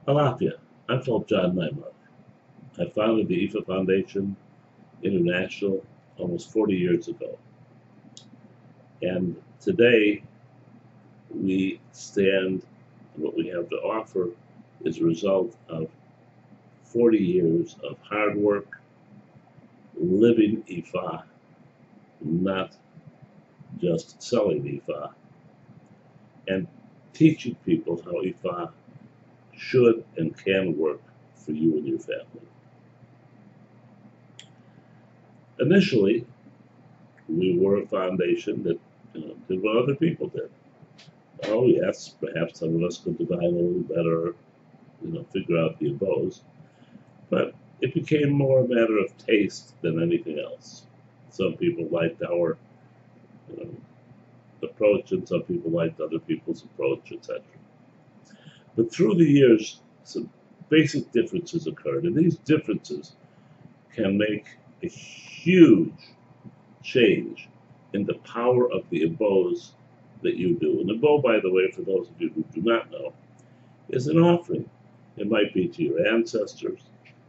Alafia, I'm Philip Neimark. I founded the Ifa Foundation International almost 40 years ago. And today we stand, what we have to offer is a result of 40 years of hard work, living Ifa, not just selling Ifa, and teaching people how Ifa should and can work for you and your family. Initially, we were a foundation that did what other people did. Oh yes, perhaps some of us could divine a little better, figure out the abos, but it became more a matter of taste than anything else. Some people liked our approach, and some people liked other people's approach, etc. But through the years, some basic differences occurred, and these differences can make a huge change in the power of the abos that you do. An abo, by the way, for those of you who do not know, is an offering. It might be to your ancestors,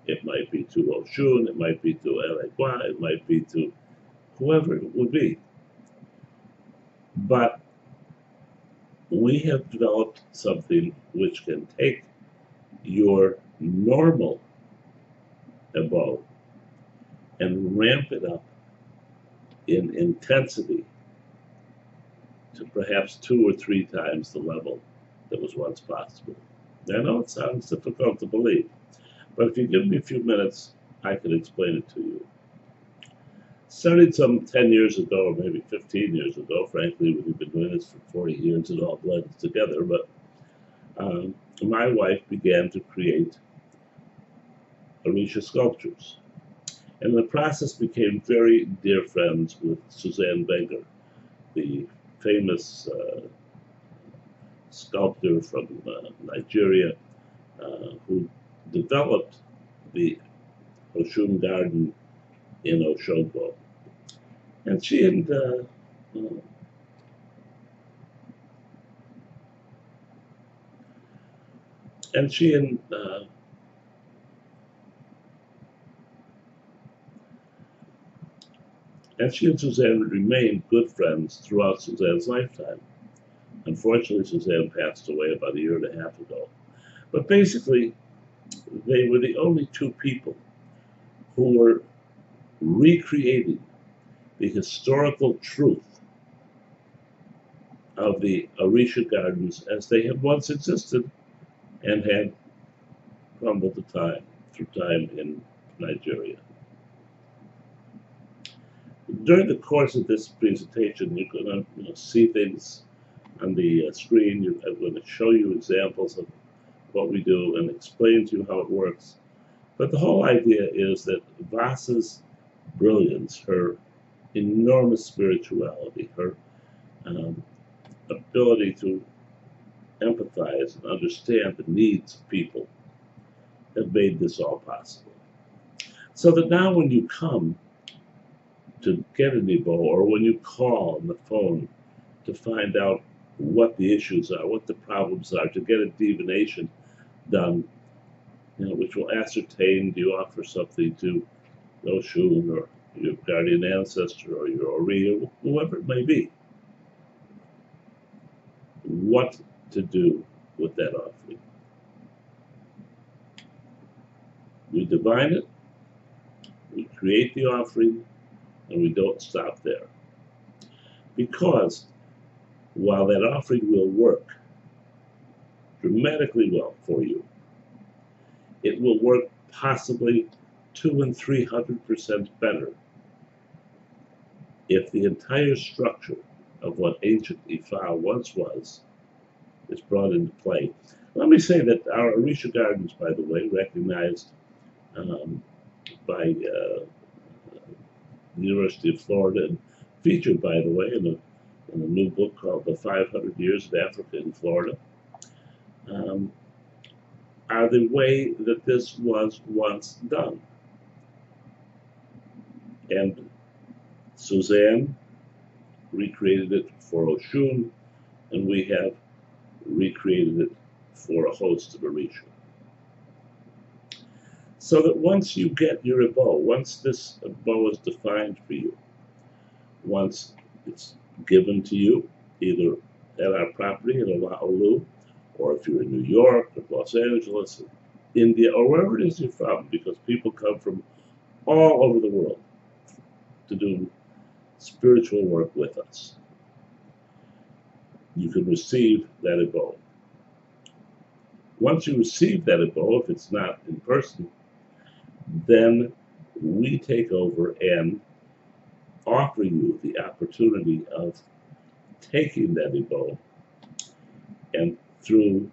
it might be to Oshun, it might be to Elegua, it might be to whoever it would be. But we have developed something which can take your normal abo and ramp it up in intensity to perhaps 2 or 3 times the level that was once possible. I know it sounds difficult to believe, but if you give me a few minutes, I can explain it to you. Started some 10 years ago, or maybe 15 years ago, frankly, we've been doing this for 40 years, it all blends together, but my wife began to create Orisha sculptures. And in the process became very dear friends with Suzanne Wenger, the famous sculptor from Nigeria, who developed the Oshun Garden in Oshogbo. And she and Suzanne remained good friends throughout Suzanne's lifetime. Unfortunately, Suzanne passed away about a year and a half ago. But basically, they were the only two people who were recreating the historical truth of the Orisha Gardens as they had once existed and had crumbled through time in Nigeria. During the course of this presentation, you're going to see things on the screen. I'm going to show you examples of what we do and explain to you how it works. But the whole idea is that Vasa's brilliance, her enormous spirituality, her ability to empathize and understand the needs of people have made this all possible. So that now when you come to get an abo, or when you call on the phone to find out what the issues are, what the problems are, to get a divination done, which will ascertain, do you offer something to Oshun or your guardian ancestor or your Ori, or whoever it may be, what to do with that offering. We divine it, we create the offering, and we don't stop there. Because while that offering will work dramatically well for you, it will work possibly 200 and 300% better if the entire structure of what ancient Ifa once was is brought into play. Let me say that our Orisha Gardens, by the way, recognized by the University of Florida, and featured, by the way, in a new book called The 500 Years of Africa in Florida, are the way that this was once done. And Suzanne recreated it for Oshun, and we have recreated it for a host of Orisha. So that once you get your abo, once this abo is defined for you, once it's given to you, either at our property in Oluwo, or if you're in New York or Los Angeles, India, or wherever it is you're from, because people come from all over the world to do spiritual work with us. You can receive that abo. Once you receive that abo, if it's not in person, then we take over and offer you the opportunity of taking that abo and through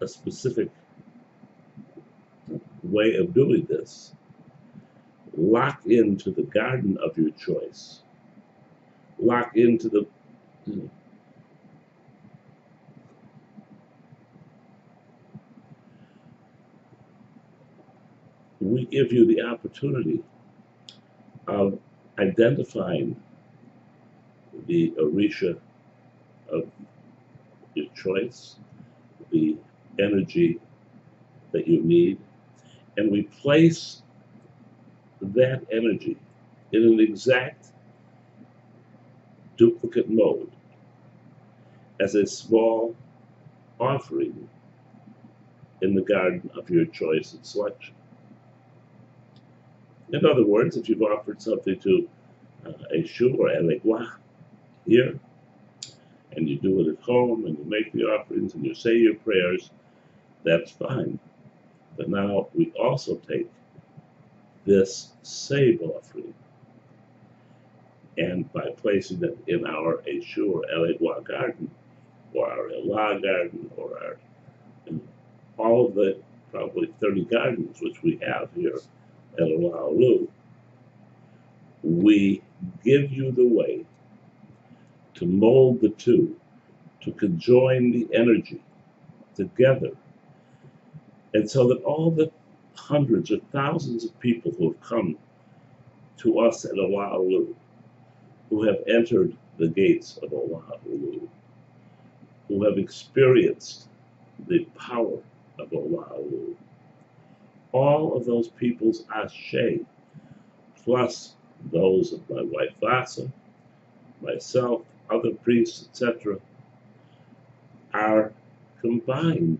a specific way of doing this, lock into the garden of your choice. Lock into the we give you the opportunity of identifying the Orisha of your choice, the energy that you need, and we place that energy in an exact duplicate mode as a small offering in the garden of your choice and selection. In other words, if you've offered something to a shu or elegua here, and you do it at home, and you make the offerings, and you say your prayers, that's fine. But now we also take this same offering, and by placing it in our Eshu or elegua garden, or our Elah garden, or our all of the probably 30 gardens which we have here at Oluwo, we give you the way to mold the two, to conjoin the energy together, and so that all the hundreds or thousands of people who have come to us at Oluwo, who have entered the gates of Oluwo, who have experienced the power of Oluwo, all of those people's ashe, plus those of my wife Vasa, myself, other priests, etc., are combined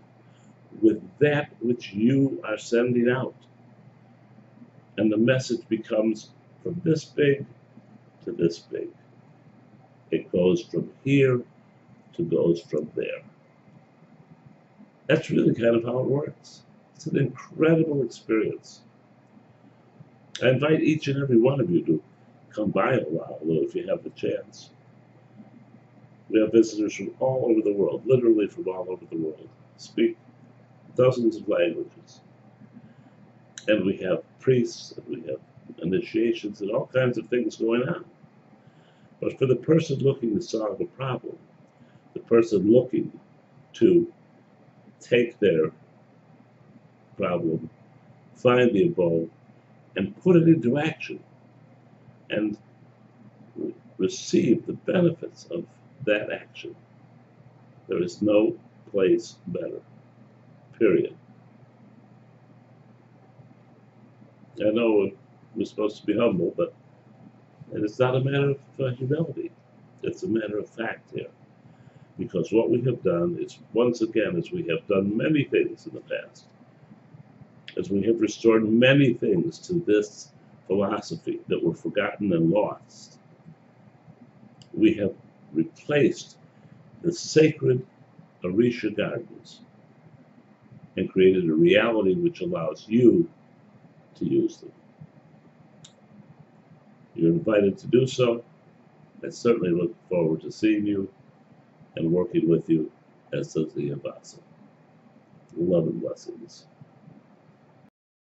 with that which you are sending out. And the message becomes from this big to this big. It goes from here to goes from there. That's really kind of how it works. It's an incredible experience. I invite each and every one of you to come by Oluwo if you have the chance. We have visitors from all over the world, literally from all over the world, speak dozens of languages. And we have priests, and we have initiations, and all kinds of things going on. But for the person looking to solve a problem, the person looking to take their problem, find the abo, and put it into action, and receive the benefits of that action, there is no place better, period. I know we're supposed to be humble, but it's not a matter of humility. It's a matter of fact here. Because what we have done is, once again, as we have done many things in the past, as we have restored many things to this philosophy that were forgotten and lost, we have replaced the sacred Orisha Gardens and created a reality which allows you to use them. You're invited to do so. I certainly look forward to seeing you and working with you, as does the Ambassador. Love and blessings.